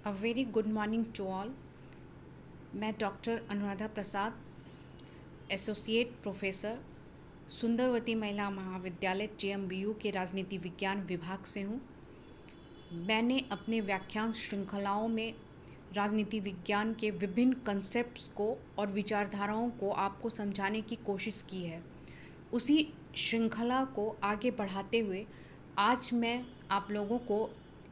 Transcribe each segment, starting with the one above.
A very good morning to all. मैं doctor Anuradha Prasad, associate professor, Sundarwati महिला महाविद्यालय JMBU के राजनीति विज्ञान विभाग से हूँ। मैंने अपने व्याख्यान श्रृंखलाओं में राजनीति विज्ञान के विभिन्न कंसेप्ट्स को और विचारधाराओं को आपको समझाने की कोशिश की है। उसी श्रृंखला को आगे बढ़ाते हुए आज मैं आप लोगों को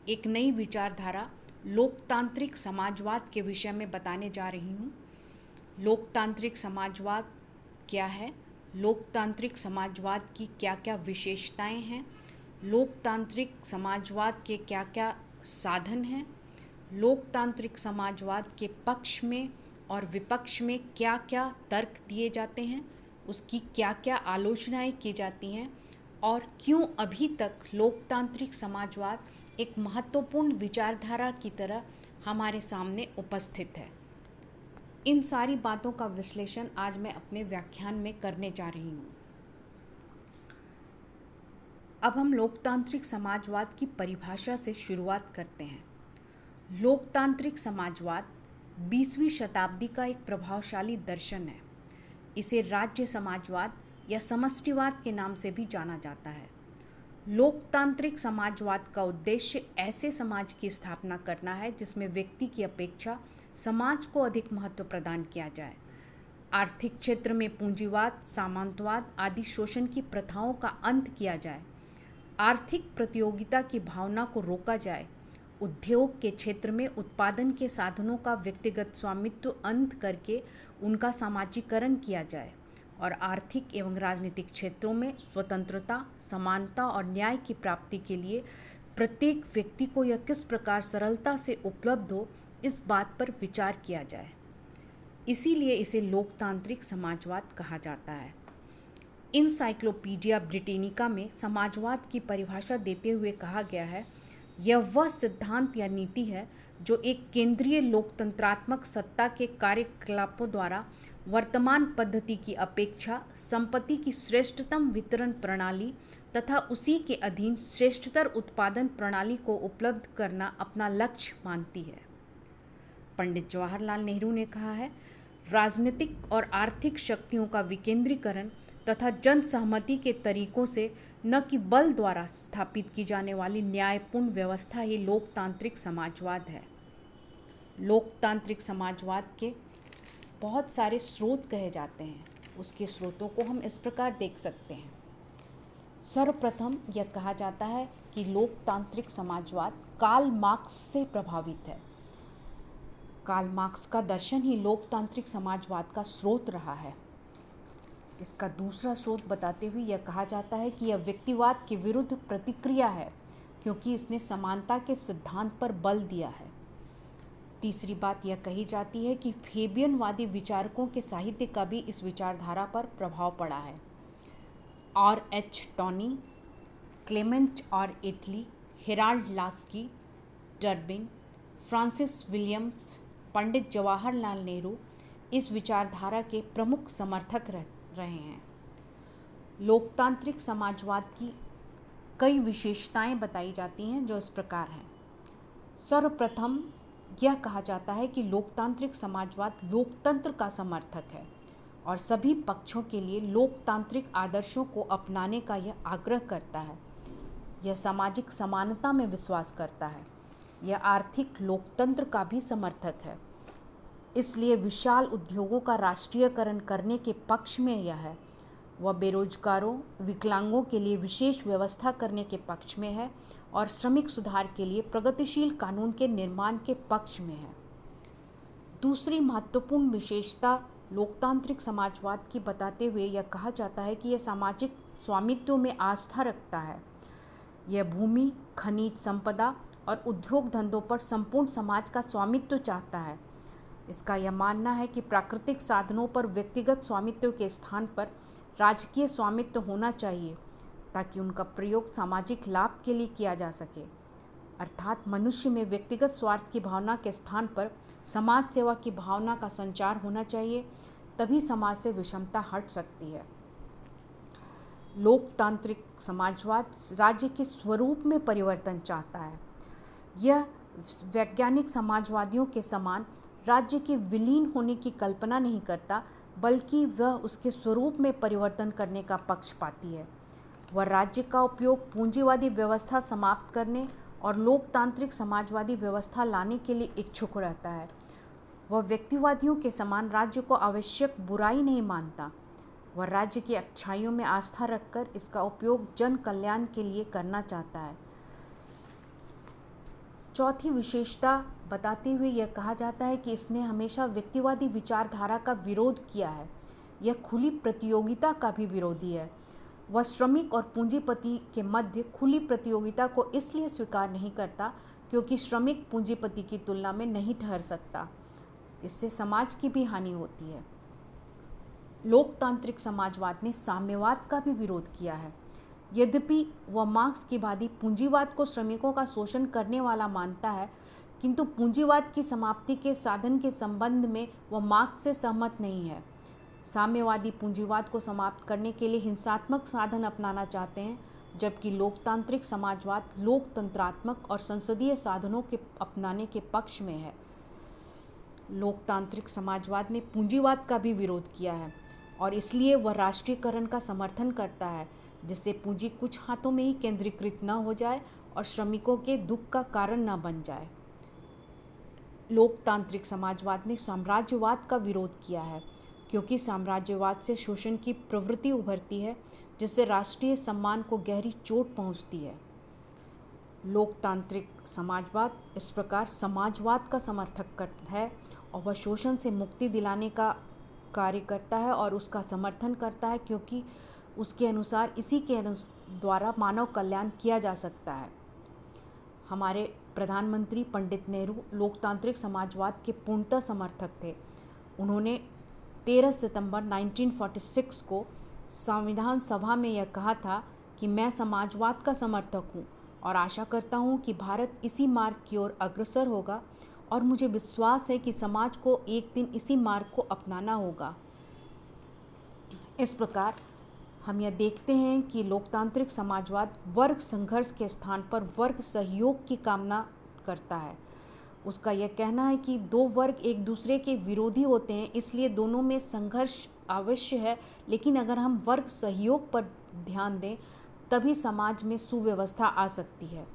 एक नई विचारधारा लोकतांत्रिक समाजवाद के विषय में बताने जा रही हूँ। लोकतांत्रिक समाजवाद क्या है? लोकतांत्रिक समाजवाद की क्या क्या विशेषताएं हैं? लोकतांत्रिक समाजवाद के क्या क्या साधन हैं? लोकतांत्रिक समाजवाद के पक्ष में और विपक्ष में क्या क्या तर्क दिए जाते हैं? उसकी क्या क्या आलोचनाएं की जाती हैं? और क्यों अभी तक लोकतांत्रिक समाजवाद एक महत्वपूर्ण विचारधारा की तरह हमारे सामने उपस्थित है। इन सारी बातों का विश्लेषण आज मैं अपने व्याख्यान में करने जा रही हूँ। अब हम लोकतांत्रिक समाजवाद की परिभाषा से शुरुआत करते हैं। लोकतांत्रिक समाजवाद 20वीं शताब्दी का एक प्रभावशाली दर्शन है। इसे राज्य समाजवाद या समष्टिवाद के नाम से भी जाना जाता है। लोकतांत्रिक समाजवाद का उद्देश्य ऐसे समाज की स्थापना करना है जिसमें व्यक्ति की अपेक्षा समाज को अधिक महत्व प्रदान किया जाए। आर्थिक क्षेत्र में पूंजीवाद, सामंतवाद आदि शोषण की प्रथाओं का अंत किया जाए। आर्थिक प्रतियोगिता की भावना को रोका जाए। उद्योग के क्षेत्र में उत्पादन के साधनों का व्यक्तिगत स्वामित्व अंत करके उनका सामाजिकरण किया जाए और आर्थिक एवं राजनीतिक क्षेत्रों में स्वतंत्रता, समानता और न्याय की प्राप्ति के लिए प्रत्येक व्यक्ति को यह किस प्रकार सरलता से उपलब्ध हो, इस बात पर विचार किया जाए। इसीलिए इसे लोकतांत्रिक समाजवाद कहा जाता है। इनसाइक्लोपीडिया ब्रिटेनिका में समाजवाद की परिभाषा देते हुए कहा गया है, यह वह सिद्धांत या नीति है जो एक केंद्रीय लोकतंत्रात्मक सत्ता के कार्यकलापों द्वारा वर्तमान पद्धति की अपेक्षा संपत्ति की श्रेष्ठतम वितरण प्रणाली तथा उसी के अधीन श्रेष्ठतर उत्पादन प्रणाली को उपलब्ध करना अपना लक्ष्य मानती है। पंडित जवाहरलाल नेहरू ने कहा है, राजनीतिक और आर्थिक शक्तियों का विकेंद्रीकरण तथा जन सहमति के तरीकों से न कि बल द्वारा स्थापित की जाने वाली न्यायपूर्ण व्यवस्था ही लोकतांत्रिक समाजवाद है। लोकतांत्रिक समाजवाद के बहुत सारे स्रोत कहे जाते हैं। उसके स्रोतों को हम इस प्रकार देख सकते हैं। सर्वप्रथम यह कहा जाता है कि लोकतांत्रिक समाजवाद कार्ल मार्क्स से प्रभावित है। कार्ल मार्क्स का दर्शन ही लोकतांत्रिक समाजवाद का स्रोत रहा है। इसका दूसरा स्रोत बताते हुए यह कहा जाता है कि यह व्यक्तिवाद के विरुद्ध प्रतिक्रिया है क्योंकि इसने समानता के सिद्धांत पर बल दिया है। तीसरी बात यह कही जाती है कि फेबियनवादी विचारकों के साहित्य का भी इस विचारधारा पर प्रभाव पड़ा है। R.H. टॉनी, क्लेमेंट और Attlee, Harold Laski, Durbin, Francis Williams, Pandit Jawaharlal Nehru इस विचारधारा के प्रमुख समर्थक रहे हैं। लोकतांत्रिक समाजवाद की कई विशेषताएं बताई जाती हैं जो इस प्रकार हैं। सर्वप्रथम यह कहा जाता है कि लोकतांत्रिक समाजवाद लोकतंत्र का समर्थक है और सभी पक्षों के लिए लोकतांत्रिक आदर्शों को अपनाने का यह आग्रह करता है। यह सामाजिक समानता में विश्वास करता है। यह आर्थिक लोकतंत्र का भी समर्थक है। इसलिए विशाल उद्योगों का राष्ट्रीयकरण करने के पक्ष में यह है। वह बेरोजगारों, विकलांगों के लिए विशेष व्यवस्था करने के पक्ष में है और श्रमिक सुधार के लिए प्रगतिशील कानून के निर्माण के पक्ष में है। दूसरी महत्वपूर्ण विशेषता लोकतांत्रिक समाजवाद की बताते हुए यह कहा जाता है कि यह सामाजिक स्वामित्व में आस्था रखता है। यह भूमि, खनिज संपदा और उद्योग धंधों पर संपूर्ण समाज का स्वामित्व चाहता है। इसका यह मानना है कि प्राकृतिक साधनों पर व्यक्तिगत स्वामित्व के स्थान पर राजकीय स्वामित्व होना चाहिए ताकि उनका प्रयोग सामाजिक लाभ के लिए किया जा सके। अर्थात मनुष्य में व्यक्तिगत स्वार्थ की भावना के स्थान पर समाज सेवा की भावना का संचार होना चाहिए, तभी समाज से विषमता हट सकती है। लोकतांत्रिक समाजवाद राज्य के स्वरूप में परिवर्तन चाहता है। यह वैज्ञानिक समाजवादियों के समान राज्य के विलीन होने की कल्पना नहीं करता, बल्कि वह उसके स्वरूप में परिवर्तन करने का पक्षपाती है। वह राज्य का उपयोग पूंजीवादी व्यवस्था समाप्त करने और लोकतांत्रिक समाजवादी व्यवस्था लाने के लिए इच्छुक रहता है। वह व्यक्तिवादियों के समान राज्य को आवश्यक बुराई नहीं मानता। वह राज्य की अच्छाइयों में आस्था रखकर इसका उपयोग जन कल्याण के लिए करना चाहता है। चौथी विशेषता बताते हुए यह कहा जाता है कि इसने हमेशा व्यक्तिवादी विचारधारा का विरोध किया है। यह खुली प्रतियोगिता का भी विरोधी है। वह श्रमिक और पूंजीपति के मध्य खुली प्रतियोगिता को इसलिए स्वीकार नहीं करता क्योंकि श्रमिक पूंजीपति की तुलना में नहीं ठहर सकता। इससे समाज की भी हानि होती है। लोकतांत्रिक समाजवाद ने साम्यवाद का भी विरोध किया है। यद्यपि वह मार्क्स की भांति पूंजीवाद को श्रमिकों का शोषण करने वाला मानता है, किंतु पूंजीवाद की समाप्ति के साधन के संबंध में वह मार्क्स से सहमत नहीं है। साम्यवादी पूंजीवाद को समाप्त करने के लिए हिंसात्मक साधन अपनाना चाहते हैं, जबकि लोकतांत्रिक समाजवाद लोकतंत्रात्मक और संसदीय साधनों के अपनाने के पक्ष में है। लोकतांत्रिक समाजवाद ने पूंजीवाद का भी विरोध किया है और इसलिए वह राष्ट्रीयकरण का समर्थन करता है, जिससे पूंजी कुछ हाथों में ही केंद्रीकृत न हो जाए और श्रमिकों के दुख का कारण न बन जाए। लोकतांत्रिक समाजवाद ने साम्राज्यवाद का विरोध किया है, क्योंकि साम्राज्यवाद से शोषण की प्रवृत्ति उभरती है, जिससे राष्ट्रीय सम्मान को गहरी चोट पहुंचती है। लोकतांत्रिक समाजवाद इस प्रकार समाजवाद का समर्थक है और वह शोषण से मुक्ति दिलाने का कार्य करता है और उसका समर्थन करता है, क्योंकि उसके अनुसार इसी के द्वारा मानव कल्याण किया जा सकता है। हमारे प्रधानमंत्री पंडित नेहरू लोकतांत्रिक समाजवाद के पूर्णतः समर्थक थे। उन्होंने 13 सितंबर 1946 को संविधान सभा में यह कहा था कि मैं समाजवाद का समर्थक हूँ और आशा करता हूँ कि भारत इसी मार्ग की ओर अग्रसर होगा और मुझे विश्वास है कि समाज को एक दिन इसी मार्ग को अपनाना होगा। इस प्रकार हम यह देखते हैं कि लोकतांत्रिक समाजवाद वर्ग संघर्ष के स्थान पर वर्ग सहयोग की कामना करता है। उसका यह कहना है कि दो वर्ग एक दूसरे के विरोधी होते हैं, इसलिए दोनों में संघर्ष अवश्य है, लेकिन अगर हम वर्ग सहयोग पर ध्यान दें तभी समाज में सुव्यवस्था आ सकती है।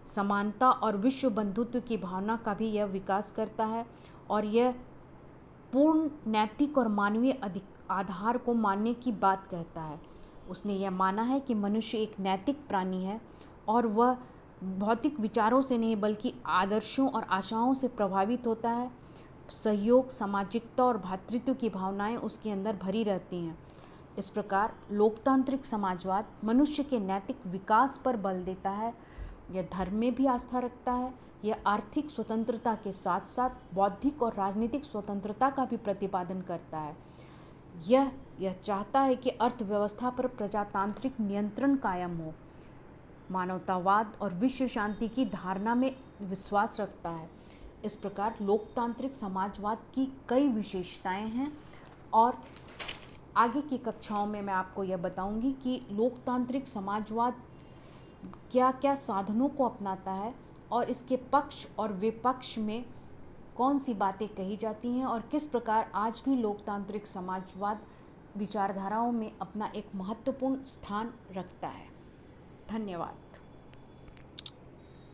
समानता और विश्व बंधुत्व की भावना का भी यह विकास करता है और यह पूर्ण नैतिक और मानवीय आधार को मानने की बात कहता है। उसने यह माना है कि मनुष्य एक नैतिक प्राणी है और वह भौतिक विचारों से नहीं बल्कि आदर्शों और आशाओं से प्रभावित होता है। सहयोग, सामाजिकता और भ्रातृत्व की भावनाएं उसके अंदर भरी रहती हैं। इस प्रकार लोकतांत्रिक समाजवाद मनुष्य के नैतिक विकास पर बल देता है। यह धर्म में भी आस्था रखता है। यह आर्थिक स्वतंत्रता के साथ साथ बौद्धिक और राजनीतिक स्वतंत्रता का भी प्रतिपादन करता है। यह चाहता है कि अर्थव्यवस्था पर प्रजातांत्रिक नियंत्रण कायम हो, मानवतावाद और विश्व शांति की धारणा में विश्वास रखता है। इस प्रकार लोकतांत्रिक समाजवाद की कई विशेषताएं हैं और आगे की कक्षाओं में मैं आपको यह बताऊंगी कि लोकतांत्रिक समाजवाद क्या क्या साधनों को अपनाता है और इसके पक्ष और विपक्ष में कौन सी बातें कही जाती हैं और किस प्रकार आज भी लोकतांत्रिक समाजवाद विचारधाराओं में अपना एक महत्वपूर्ण स्थान रखता है। धन्यवाद।